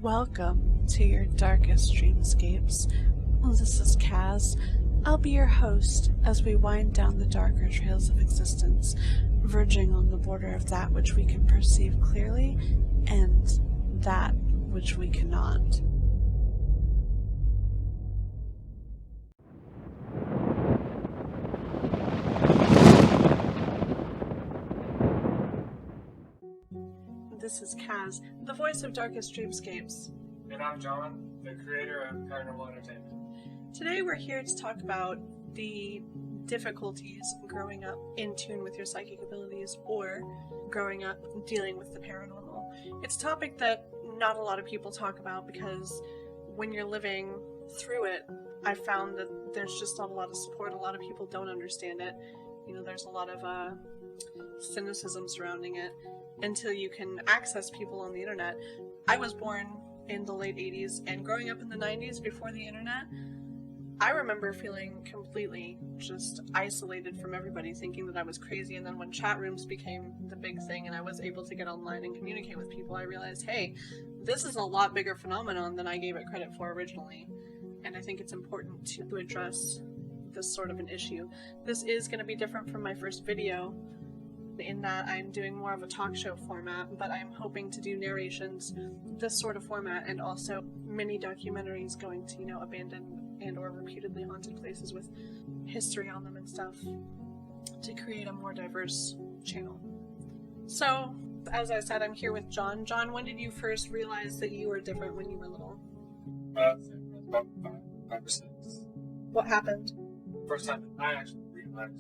Welcome to your darkest dreamscapes. This is Kaz. I'll be your host as we wind down the darker trails of existence, verging on the border of that which we can perceive clearly and that which we cannot. This is Kaz, the voice of Darkest Dreamscapes. And I'm John, the creator of Paranormal Entertainment. Today we're here to talk about the difficulties growing up in tune with your psychic abilities or growing up dealing with the paranormal. It's a topic that not a lot of people talk about because when you're living through it, I found that there's just not a lot of support. A lot of people don't understand it. There's a lot of cynicism surrounding it until you can access people on the internet. I was born in the late 80s, and growing up in the 90s before the internet, I remember feeling completely just isolated from everybody, thinking that I was crazy. And then when chat rooms became the big thing and I was able to get online and communicate with people, I realized, hey, this is a lot bigger phenomenon than I gave it credit for originally. And I think it's important to address this sort of an issue. This is going to be different from my first video, in that I'm doing more of a talk show format, but I'm hoping to do narrations, this sort of format, and also mini documentaries going to, abandoned and or reputedly haunted places with history on them and stuff to create a more diverse channel. So, as I said, I'm here with John. John, when did you first realize that you were different when you were little? About 5 or 6. What happened? First time that I actually realized.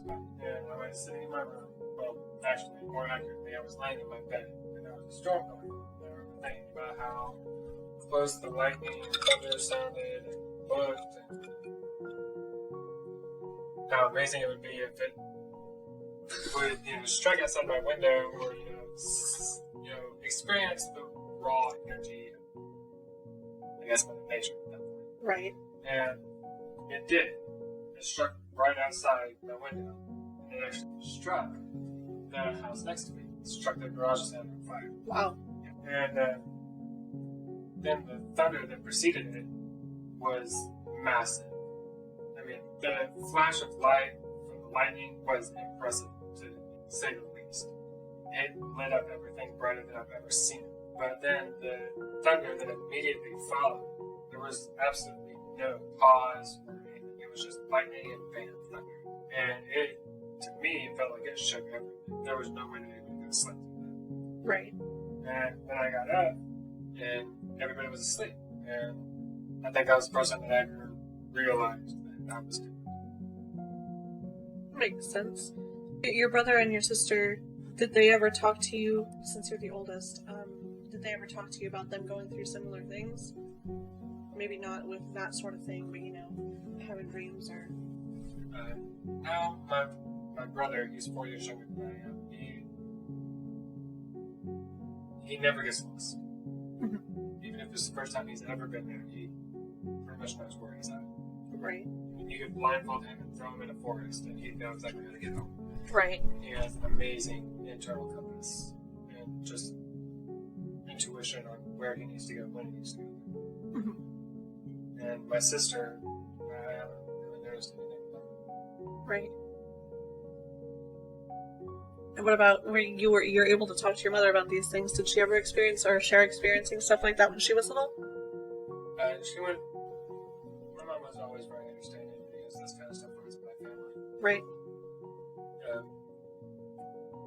And I was sitting in my room. Well, actually, more accurately, I was laying in my bed, and there was a storm going on. I remember thinking about how close the lightning and thunder sounded and looked, and how amazing it would be if it would, strike outside my window, or experience the raw energy, I guess, Mother Nature at that point. Right. And it did. It struck right outside my window, and it actually struck the house next to me. It struck the garage stand on fire. Wow. And then the thunder that preceded it was massive. I mean, the flash of light from the lightning was impressive, to say the least. It lit up everything brighter than I've ever seen it. But then the thunder that immediately followed, there was absolutely no pause or anything. It was just lightning and bam, thunder. And it, to me, it felt like it shook everything. There was no way that anybody could have slept through that. Right. And then I got up, and everybody was asleep. And I think that was the first time that I ever realized that I was different. Makes sense. Your brother and your sister, did they ever talk to you, since you're the oldest, did they ever talk to you about them going through similar things? Maybe not with that sort of thing, but having dreams or... No, my brother, he's 4 years younger than I am. He never gets lost. Mm-hmm. Even if it's the first time he's ever been there, he pretty much knows where he's at. Right. I mean, you could blindfold him and throw him in a forest, and he'd know exactly how to get home. Right. He has an amazing internal compass and just intuition on where he needs to go, when he needs to go. Mm-hmm. And my sister, I haven't really noticed anything about her. Right. And what about when you're able to talk to your mother about these things? Did she ever experience or share experiencing stuff like that when she was little? My mom was always very understanding because this kind of stuff runs in my family. Right.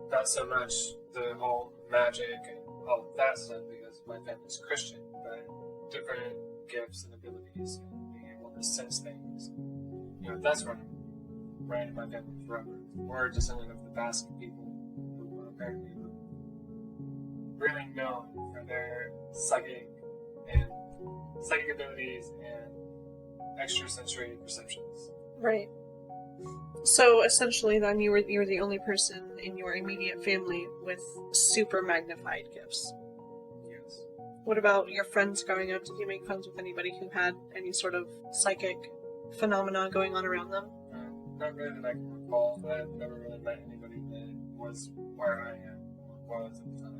Not so much the whole magic and all of that stuff because my family's Christian, but different gifts and abilities and being able to sense things. That's running in my family forever. We're a descendant of the Basque people who were apparently really known for their psychic abilities and extrasensory perceptions. Right. So essentially, then you were the only person in your immediate family with super magnified gifts. Yes. What about your friends growing up? Did you make friends with anybody who had any sort of psychic phenomena going on around them? Not really that I can recall. I've never really met anybody that was where I am or was at the time.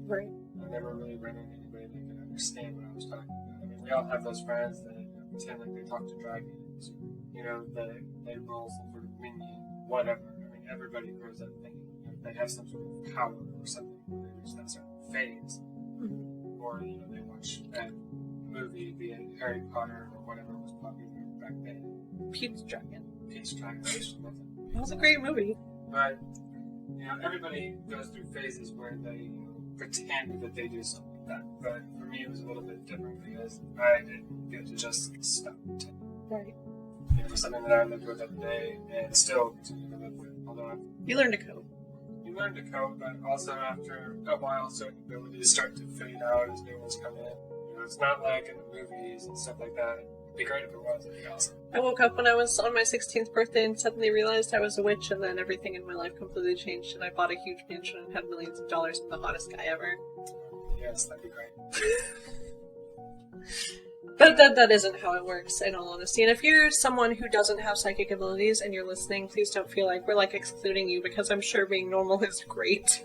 Right. I never really ran into anybody that could understand what I was talking about. I mean, we all have those friends that pretend like they talk to dragons, they roll some sort of minion, whatever. I mean, everybody grows up thinking they have some sort of power or something when they reach that certain phase. Mm-hmm. Or, they watch that movie, be it Harry Potter or whatever was popular back then. Pete's Dragon. Pete's Dragon. I used to love that. It was a great movie. But, everybody goes through phases where they pretend that they do something like that. But for me, it was a little bit different because I didn't get to just stop. Right. It was something that I lived with every day and still continue to live with. Although you learn to cope. You learn to cope, but also after a while, certain abilities start to fade out as new ones come in. It's not like in the movies and stuff like that. It'd be great if it was. It'd be awesome. I woke up when I was on my 16th birthday and suddenly realized I was a witch, and then everything in my life completely changed, and I bought a huge mansion and had millions of dollars and the hottest guy ever. Yes, that'd be great. But that isn't how it works, in all honesty. And if you're someone who doesn't have psychic abilities and you're listening, please don't feel like we're excluding you, because I'm sure being normal is great.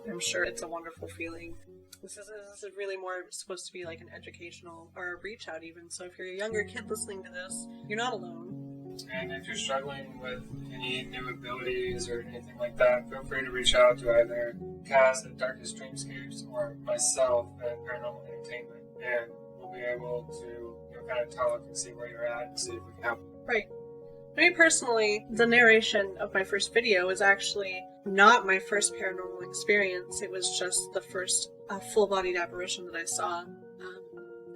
I'm sure it's a wonderful feeling. This is really more supposed to be like an educational or a reach out even. So if you're a younger kid listening to this, you're not alone. And if you're struggling with any new abilities or anything like that, feel free to reach out to either Cass at Darkest Dreamscapes or myself at Paranormal Entertainment, and we'll be able to kind of talk and see where you're at and see if we can help. Right. Me personally, the narration of my first video is actually not my first paranormal experience. It was just the first full-bodied apparition that I saw,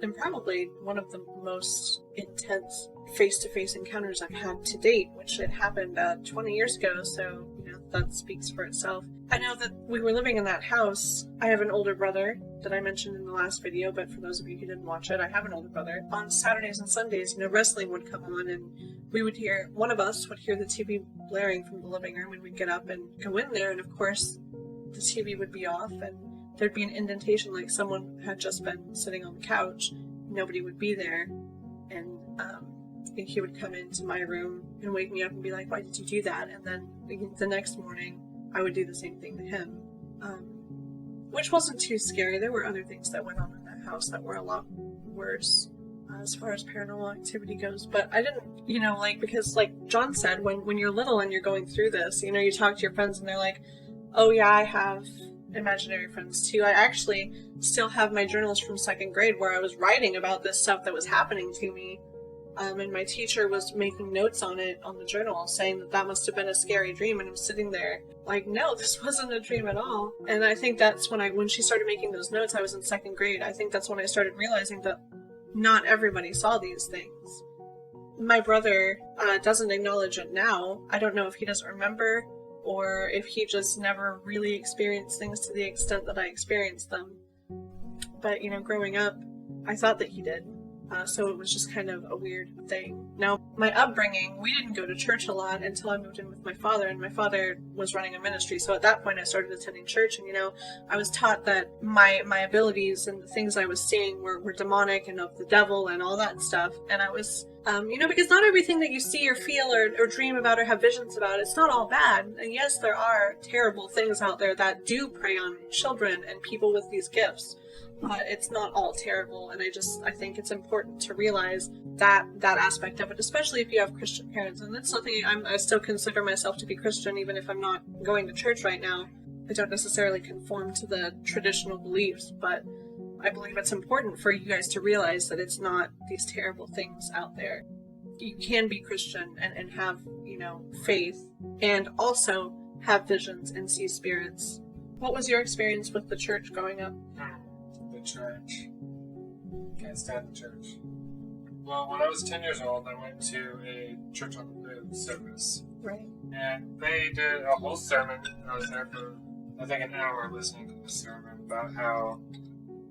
and probably one of the most intense face-to-face encounters I've had to date, which had happened 20 years ago, so that speaks for itself. I know that we were living in that house. I have an older brother that I mentioned in the last video, but for those of you who didn't watch it, I have an older brother. On Saturdays and Sundays, wrestling would come on, and one of us would hear the TV blaring from the living room, and we'd get up and go in there, and of course, the TV would be off, and there'd be an indentation like someone had just been sitting on the couch. Nobody would be there, and he would come into my room and wake me up and be like, "Why did you do that?" And then the next morning, I would do the same thing to him, which wasn't too scary. There were other things that went on in that house that were a lot worse as far as paranormal activity goes. But I didn't, because like John said, when you're little and you're going through this, you talk to your friends and they're like, "Oh yeah, I have imaginary friends too." I actually still have my journals from 2nd grade where I was writing about this stuff that was happening to me. And my teacher was making notes on it on the journal, saying that must have been a scary dream, and I'm sitting there like, no, this wasn't a dream at all. And I think that's when she started making those notes, I was in 2nd grade. I think that's when I started realizing that not everybody saw these things. My brother doesn't acknowledge it now. I don't know if he doesn't remember or if he just never really experienced things to the extent that I experienced them. But, growing up, I thought that he did. So it was just kind of a weird thing. Now, my upbringing, we didn't go to church a lot until I moved in with my father, and my father was running a ministry, so at that point I started attending church, and I was taught that my abilities and the things I was seeing were demonic and of the devil and all that stuff, and I was, because not everything that you see or feel or dream about or have visions about, it's not all bad, and yes, there are terrible things out there that do prey on children and people with these gifts. It's not all terrible, and I think it's important to realize that aspect of it, especially if you have Christian parents. And that's something I still consider myself to be Christian, even if I'm not going to church right now. I don't necessarily conform to the traditional beliefs, but I believe it's important for you guys to realize that it's not these terrible things out there. You can be Christian and have, faith, and also have visions and see spirits. What was your experience with the church growing up? Church. Can't stand the church. Well, when I was 10 years old, I went to a Church on the Move service. Right. And they did a whole sermon. I was there for, I think, an hour listening to the sermon about how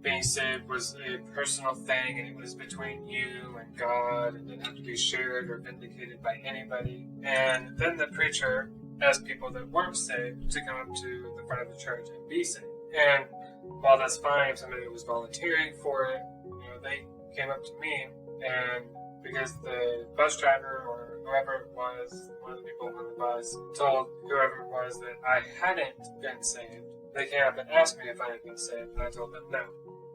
being saved was a personal thing and it was between you and God and didn't have to be shared or vindicated by anybody. And then the preacher asked people that weren't saved to come up to the front of the church and be saved. And while that's fine, if somebody was volunteering for it, they came up to me, and because the bus driver or whoever it was, one of the people on the bus, told whoever it was that I hadn't been saved, they came up and asked me if I had been saved, and I told them no.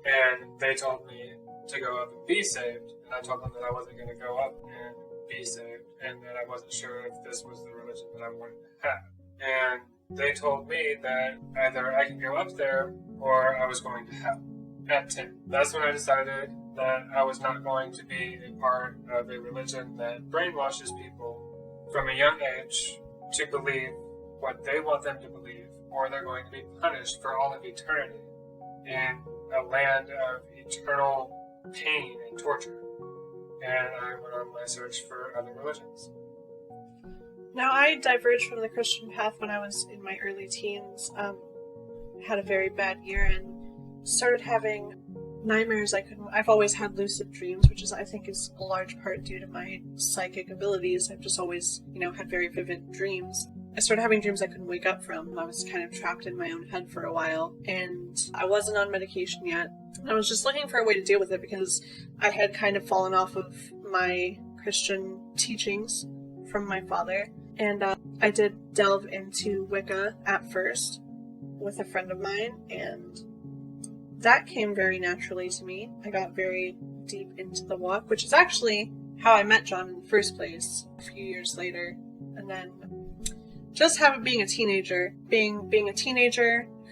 And they told me to go up and be saved, and I told them that I wasn't going to go up and be saved, and that I wasn't sure if this was the religion that I wanted to have. And they told me that either I could go up there or I was going to hell at 10. That's when I decided that I was not going to be a part of a religion that brainwashes people from a young age to believe what they want them to believe, or they're going to be punished for all of eternity in a land of eternal pain and torture. And I went on my search for other religions. Now, I diverged from the Christian path when I was in my early teens. Had a very bad year and started having nightmares. I've always had lucid dreams, which I think is a large part due to my psychic abilities. I've just always, had very vivid dreams. I started having dreams I couldn't wake up from. I was kind of trapped in my own head for a while, and I wasn't on medication yet. I was just looking for a way to deal with it because I had kind of fallen off of my Christian teachings from my father, and I did delve into Wicca at first with a friend of mine, and that came very naturally to me. I got very deep into the walk, which is actually how I met John in the first place a few years later. And then just being a teenager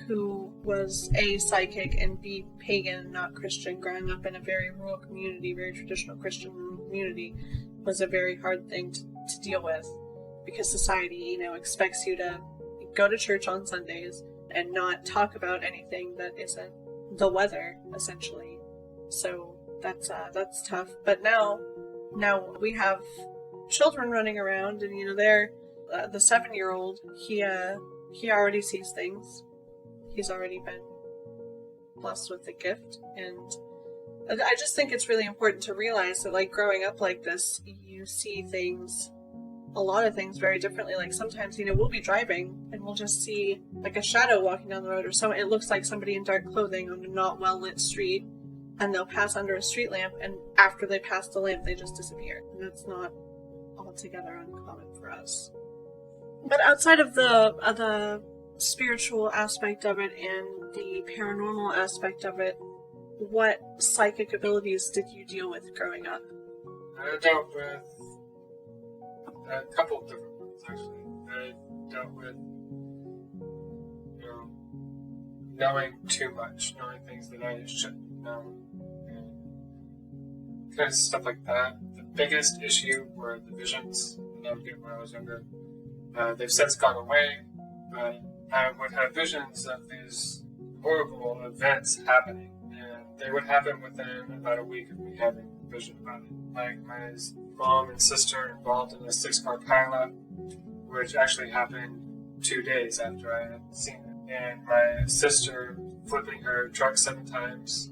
who was A, psychic, and B, pagan, not Christian, growing up in a very rural community, very traditional Christian community, was a very hard thing to deal with, because society, expects you to go to church on Sundays and not talk about anything that isn't the weather, essentially. So that's tough. But now we have children running around, and they're the 7-year-old. He already sees things. He's already been blessed with the gift, and I just think it's really important to realize that, like, growing up like this, you see a lot of things very differently. Like, sometimes, we'll be driving and we'll just see like a shadow walking down the road, or it looks like somebody in dark clothing on a not well lit street, and they'll pass under a street lamp, and after they pass the lamp they just disappear. And that's not altogether uncommon for us. But outside of the spiritual aspect of it and the paranormal aspect of it, what psychic abilities did you deal with growing up? I dealt with a couple of different ones, actually. I dealt with, knowing too much, knowing things that I shouldn't know, and kind of stuff like that. The biggest issue were the visions that I would get when I was younger. They've since gone away, but I would have visions of these horrible events happening, and they would happen within about a week of me having a vision about it. Like my mom and sister involved in a 6-car pileup, which actually happened 2 days after I had seen it. And my sister flipping her truck 7 times.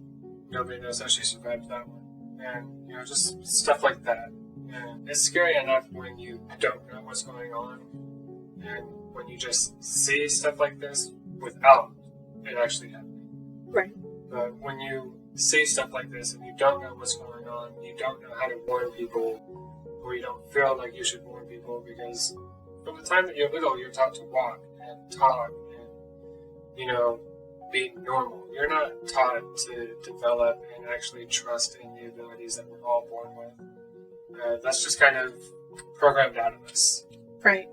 Nobody knows how she survived that one. And, just stuff like that. And it's scary enough when you don't know what's going on, and when you just see stuff like this without it actually happening. Right. But when you see stuff like this and you don't know what's going on, you don't know how to warn people, or you don't feel like you should warn people, because from the time that you're little, you're taught to walk and talk and, be normal. You're not taught to develop and actually trust in the abilities that we're all born with. That's just kind of programmed out of us. Right.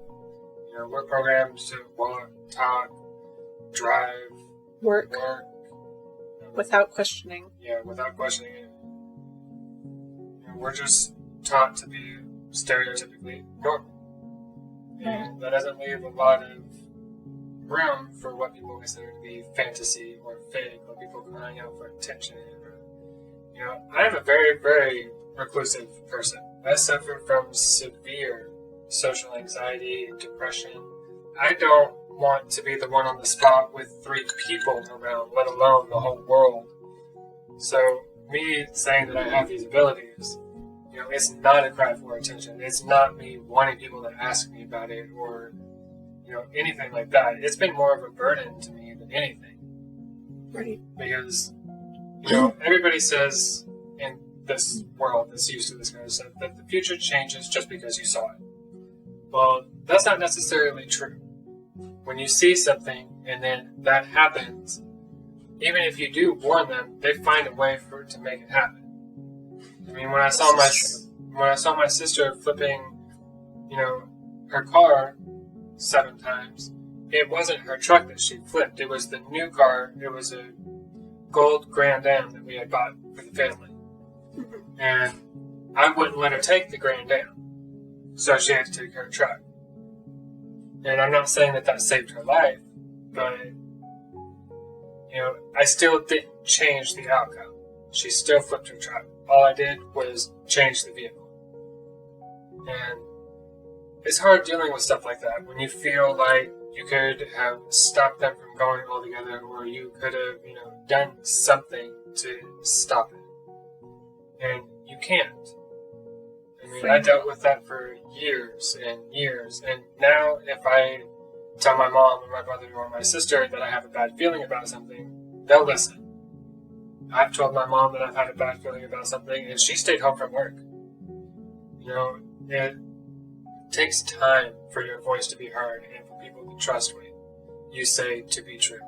We're programmed to walk, talk, drive, work. Without questioning. Yeah, without questioning it. We're just taught to be stereotypically normal. And that doesn't leave a lot of room for what people consider to be fantasy or fake, or people crying out for attention. Or, I'm a very, very reclusive person. I suffer from severe social anxiety and depression. I don't want to be the one on the spot with 3 people around, let alone the whole world. So me saying that I have these abilities, it's not a cry for attention. It's not me wanting people to ask me about it, or anything like that. It's been more of a burden to me than anything. Right. Because everybody says in this world that's used to this kind of stuff that the future changes just because you saw it. Well, that's not necessarily true. When you see something and then that happens, even if you do warn them, they find a way to make it happen. I mean, when I saw my sister flipping, her car 7 times, it wasn't her truck that she flipped. It was the new car. It was a gold Grand Am that we had bought for the family. And I wouldn't let her take the Grand Am. So she had to take her truck. And I'm not saying that saved her life, but, I still didn't change the outcome. She still flipped her truck. All I did was change the vehicle. And it's hard dealing with stuff like that when you feel like you could have stopped them from going altogether, or you could have, done something to stop it. And you can't. I mean, I dealt with that for years and years. And now if I tell my mom or my brother or my sister that I have a bad feeling about something, they'll listen. I've told my mom that I've had a bad feeling about something, and she stayed home from work. It takes time for your voice to be heard and for people to trust what you say to be true.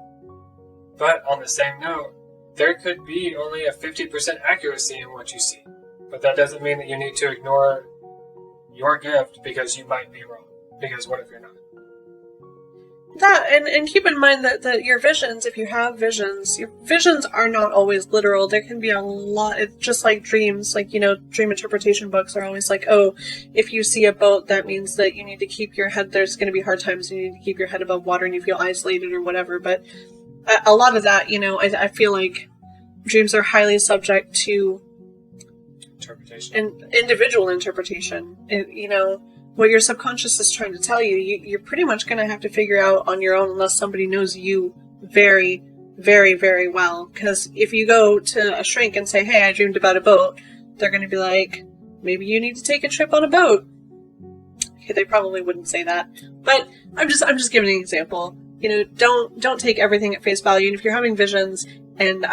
But on the same note, there could be only a 50% accuracy in what you see. But that doesn't mean that you need to ignore your gift because you might be wrong. Because what if you're not? That, and keep in mind that your visions, if you have visions, your visions are not always literal. There can be a lot, it's just like dreams, dream interpretation books are always like, oh, if you see a boat, that means that you need to keep your head, there's going to be hard times, you need to keep your head above water and you feel isolated or whatever. But a lot of that, I feel like dreams are highly subject to interpretation. And individual interpretation. What your subconscious is trying to tell you, you're pretty much going to have to figure out on your own unless somebody knows you very, very, very well. Because if you go to a shrink and say, hey, I dreamed about a boat, they're going to be like, maybe you need to take a trip on a boat. Okay, they probably wouldn't say that. But I'm just giving an example. Don't take everything at face value. And if you're having visions and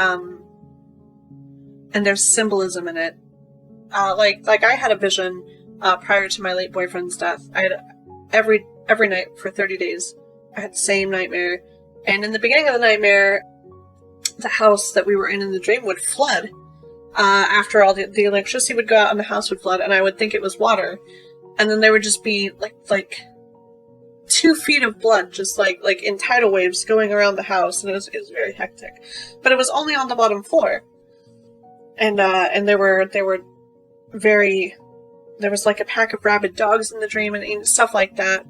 there's symbolism in it, like I had a vision prior to my late boyfriend's death. I had every night for 30 days. I had the same nightmare. And in the beginning of the nightmare, the house that we were in the dream would flood. After all the electricity would go out and the house would flood, and I would think it was water. And then there would just be like 2 feet of blood, just like in tidal waves going around the house, and it was very hectic. But it was only on the bottom floor. And there was like a pack of rabid dogs in the dream and stuff like that.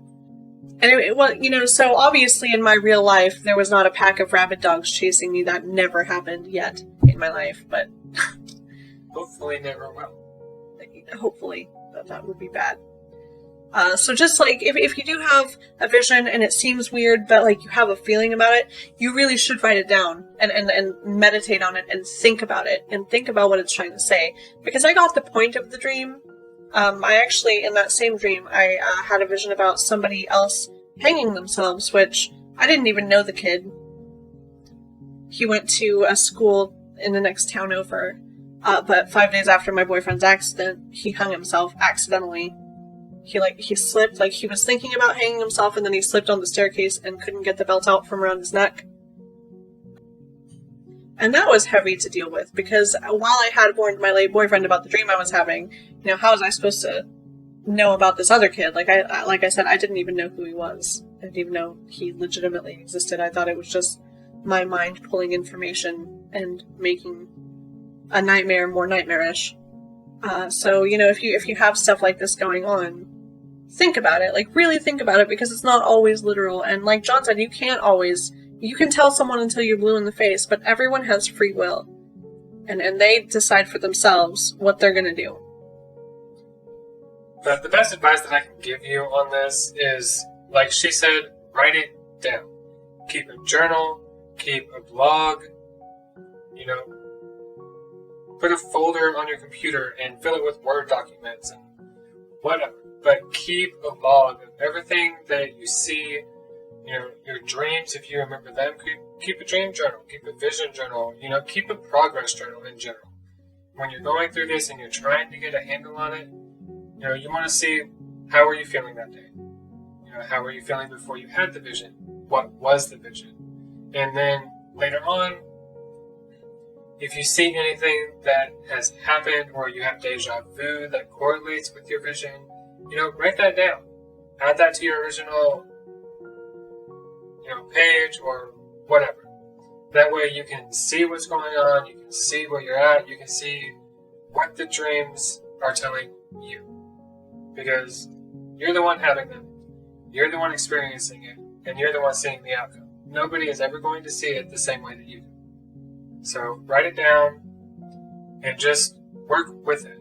And it was, so obviously in my real life, there was not a pack of rabid dogs chasing me. That never happened yet in my life, but hopefully never will. Hopefully. That would be bad. So just like, if you do have a vision and it seems weird, but like you have a feeling about it, you really should write it down and meditate on it and think about it and think about what it's trying to say. Because I got the point of the dream. I actually, in that same dream, I had a vision about somebody else hanging themselves, which I didn't even know the kid. He went to a school in the next town over, but 5 days after my boyfriend's accident, he hung himself accidentally. He slipped, he was thinking about hanging himself, and then he slipped on the staircase and couldn't get the belt out from around his neck. And that was heavy to deal with, because while I had warned my late boyfriend about the dream I was having, how was I supposed to know about this other kid? Like I said, I didn't even know who he was. I didn't even know he legitimately existed. I thought it was just my mind pulling information and making a nightmare more nightmarish. So, if you have stuff like this going on, think about it. Really think about it, because it's not always literal. And like John said, you can tell someone until you're blue in the face, but everyone has free will. And they decide for themselves what they're going to do. But the best advice that I can give you on this is, like she said, write it down. Keep a journal, keep a blog, put a folder on your computer and fill it with Word documents and whatever. But keep a log of everything that you see, your dreams, if you remember them. Keep a dream journal, keep a vision journal, keep a progress journal in general. When you're going through this and you're trying to get a handle on it, you want to see, how were you feeling that day? How were you feeling before you had the vision? What was the vision? And then later on, If you see anything that has happened or you have deja vu that correlates with your vision, write that down. Add that to your original, page or whatever. That way you can see what's going on, you can see where you're at, you can see what the dreams are telling you. Because you're the one having them, you're the one experiencing it, and you're the one seeing the outcome. Nobody is ever going to see it the same way that you do. So write it down and just work with it.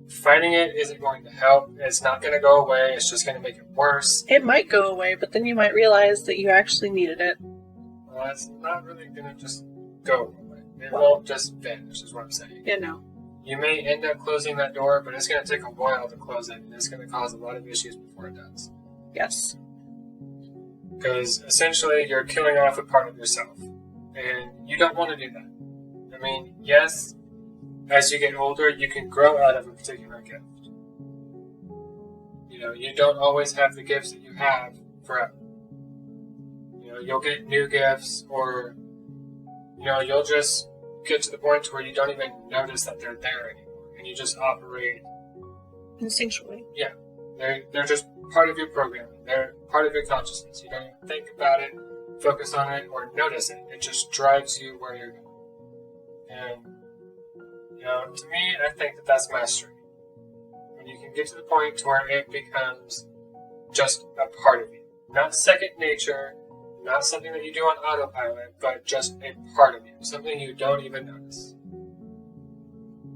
Fighting it isn't going to help. It's not going to go away. It's just going to make it worse. It might go away, but then you might realize that you actually needed it. Well, it's not really going to just go away. It won't just vanish, is what I'm saying. Yeah, no. You may end up closing that door, but it's going to take a while to close it, and it's going to cause a lot of issues before it does. Yes. Because essentially you're killing off a part of yourself, and you don't want to do that. I mean, yes, as you get older, you can grow out of a particular gift. You don't always have the gifts that you have forever. You'll get new gifts, or, you'll just get to the point where you don't even notice that they're there anymore, and you just operate instinctually. Yeah. They're just part of your programming. They're part of your consciousness. You don't even think about it, focus on it, or notice it. It just drives you where you're going. And, to me, I think that that's mastery. When you can get to the point to where it becomes just a part of you. Not second nature, not something that you do on autopilot, but just a part of you. Something you don't even notice.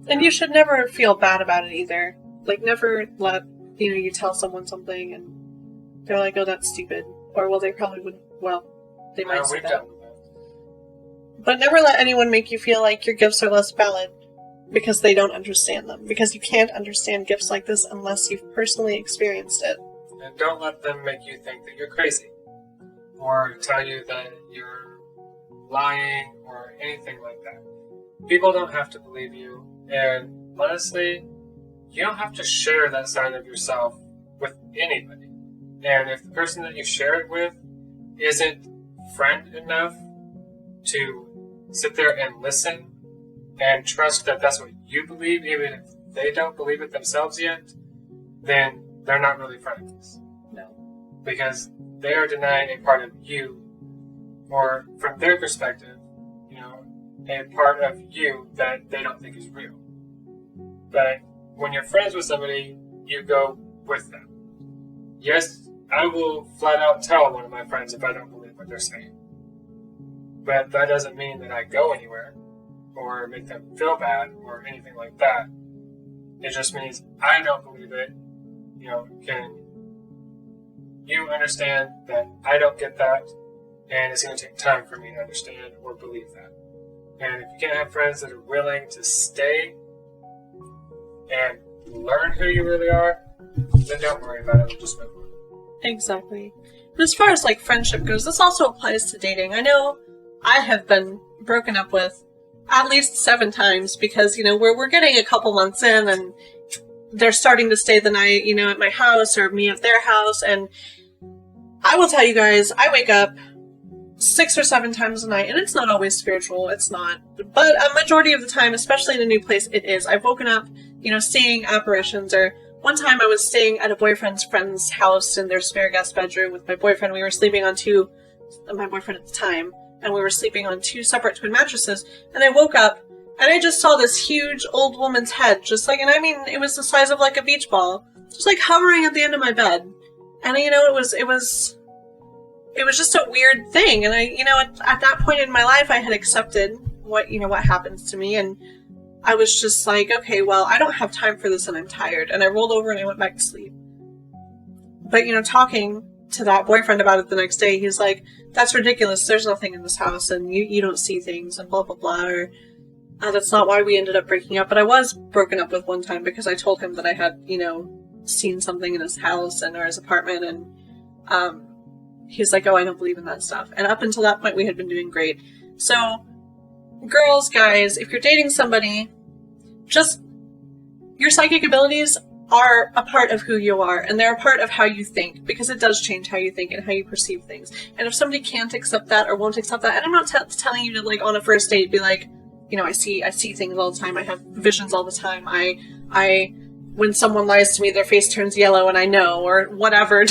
And you should never feel bad about it either. Like, never let, you tell someone something and they're like, oh, that's stupid. Or, well, they probably wouldn't, they might say that. But never let anyone make you feel like your gifts are less valid because they don't understand them. Because you can't understand gifts like this unless you've personally experienced it. And don't let them make you think that you're crazy. Or tell you that you're lying or anything like that. People don't have to believe you. And honestly, you don't have to share that side of yourself with anybody. And if the person that you share it with isn't friend enough to sit there and listen and trust that that's what you believe, even if they don't believe it themselves yet, then they're not really friends. No. Because they are denying a part of you, or from their perspective, a part of you that they don't think is real. But when you're friends with somebody, you go with them. Yes, I will flat out tell one of my friends if I don't believe what they're saying. But that doesn't mean that I go anywhere or make them feel bad or anything like that. It just means I don't believe it. Can you understand that I don't get that, and it's going to take time for me to understand or believe that. And if you can't have friends that are willing to stay and learn who you really are, then don't worry about it, just move on. Exactly. But as far as friendship goes, this also applies to dating. I know I have been broken up with at least 7 times because, we're getting a couple months in and they're starting to stay the night, at my house or me at their house. And I will tell you guys, I wake up 6 or 7 times a night, and it's not always spiritual, it's not. But a majority of the time, especially in a new place, it is. I've woken up, seeing apparitions. Or one time I was staying at a boyfriend's friend's house in their spare guest bedroom with my boyfriend. We were sleeping on my boyfriend at the time, and we were sleeping on 2 separate twin mattresses. And I woke up, and I just saw this huge old woman's head, it was the size of a beach ball, just hovering at the end of my bed. And it was just a weird thing. And at that point in my life, I had accepted what happens to me. And I was just like, okay, well, I don't have time for this and I'm tired. And I rolled over and I went back to sleep. But, talking to that boyfriend about it the next day, he's like, that's ridiculous. There's nothing in this house and you don't see things and blah, blah, blah. Or that's not why we ended up breaking up. But I was broken up with one time because I told him that I had, seen something in his house or his apartment. And, he's like, oh, I don't believe in that stuff. And up until that point, we had been doing great. So, girls, guys, if you're dating somebody, just, your psychic abilities are a part of who you are, and they're a part of how you think, because it does change how you think and how you perceive things. And if somebody can't accept that or won't accept that, and I'm not telling you to, on a first date, be like, I see things all the time. I have visions all the time. When someone lies to me, their face turns yellow and I know, or whatever.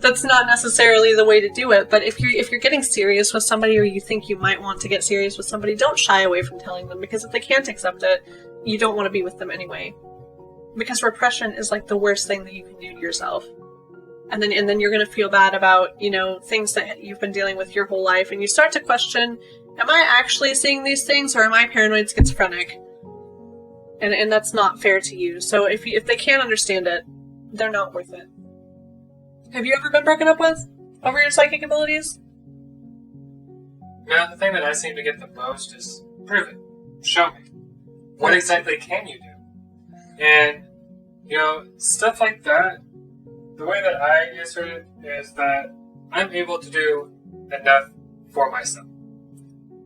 That's not necessarily the way to do it. But if you're getting serious with somebody, or you think you might want to get serious with somebody, don't shy away from telling them, because if they can't accept it, you don't want to be with them anyway. Because repression is like the worst thing that you can do to yourself. And then you're going to feel bad about, things that you've been dealing with your whole life, and you start to question, am I actually seeing these things, or am I paranoid schizophrenic? And that's not fair to you. So if they can't understand it, they're not worth it. Have you ever been broken up with over your psychic abilities? No, the thing that I seem to get the most is prove it. Show me. What exactly can you do? And, stuff like that, the way that I answer it is that I'm able to do enough for myself.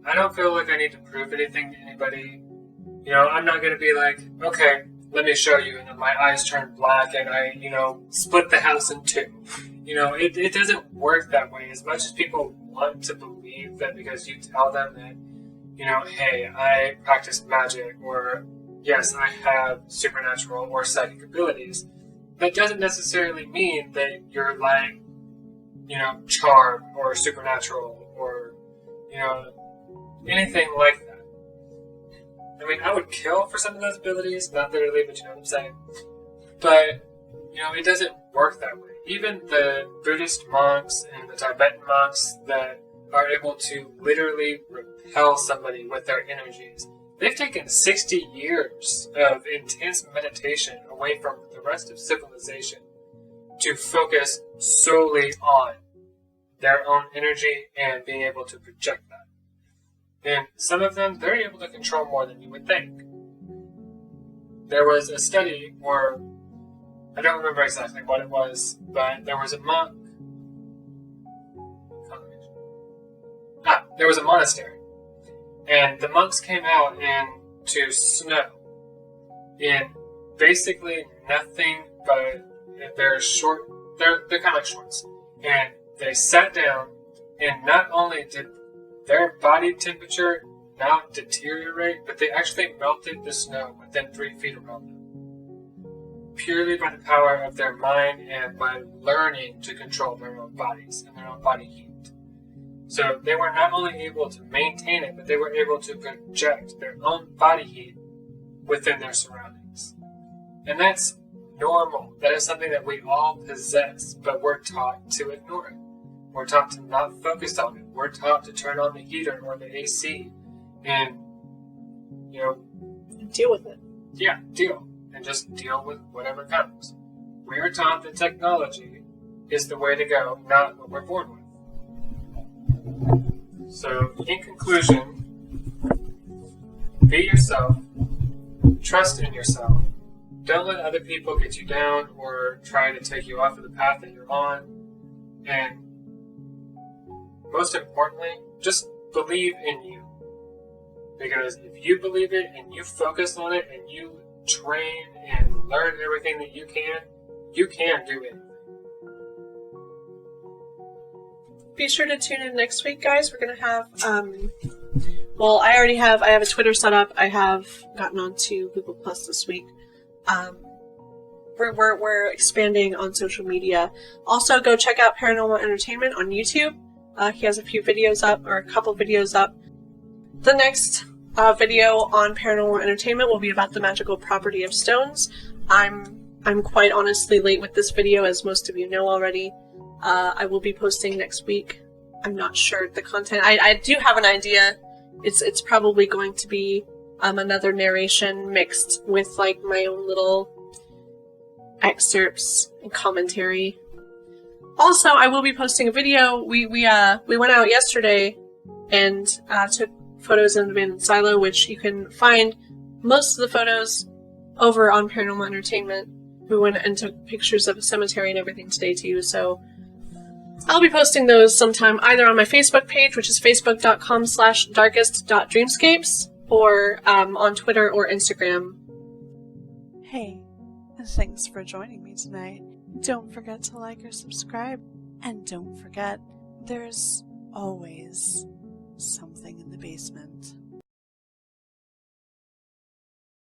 I don't feel like I need to prove anything to anybody. I'm not going to be like, okay, let me show you, and then my eyes turn black and I, split the house in two. It doesn't work that way. As much as people want to believe that because you tell them that, hey, I practice magic, or yes, I have supernatural or psychic abilities, that doesn't necessarily mean that you're like, charm or supernatural or, anything like that. I mean, I would kill for some of those abilities, not literally, but you know what I'm saying. But, it doesn't work that way. Even the Buddhist monks and the Tibetan monks that are able to literally repel somebody with their energies, they've taken 60 years of intense meditation away from the rest of civilization to focus solely on their own energy and being able to project that. And some of them, they're able to control more than you would think. There was a study where, I don't remember exactly what it was, but there was a monk. There was a monastery. And the monks came out into snow in basically nothing but they're kind of like shorts. And they sat down, and not only did their body temperature not deteriorate, but they actually melted the snow within 3 feet around them. Purely by the power of their mind and by learning to control their own bodies and their own body heat. So they were not only able to maintain it, but they were able to project their own body heat within their surroundings. And that's normal. That is something that we all possess, but we're taught to ignore it. We're taught to not focus on it. We're taught to turn on the heater or the AC and, deal with it. Yeah, deal. And just deal with whatever comes. We are taught that technology is the way to go, not what we're born with. So, in conclusion, be yourself, trust in yourself, don't let other people get you down or try to take you off of the path that you're on, and most importantly, just believe in you. Because if you believe it and you focus on it and you train and learn everything that you can do it. Be sure to tune in next week, guys. We're gonna have I have a Twitter set up. I have gotten onto Google Plus this week. We're expanding on social media. Also, go check out Paranormal Entertainment on YouTube. He has a few videos up, or a couple videos up. The next video on Paranormal Entertainment will be about the magical property of stones. I'm quite honestly late with this video, as most of you know already. I will be posting next week. I'm not sure the content. I do have an idea. It's probably going to be another narration mixed with like my own little excerpts and commentary. Also, I will be posting a video. We went out yesterday and took photos in the abandoned silo, which you can find most of the photos over on Paranormal Entertainment. We went and took pictures of a cemetery and everything today too, so I'll be posting those sometime either on my Facebook page, which is facebook.com/darkest.dreamscapes, or on Twitter or Instagram. Hey, thanks for joining me tonight. Don't forget to like or subscribe, and don't forget, there's always something in the basement.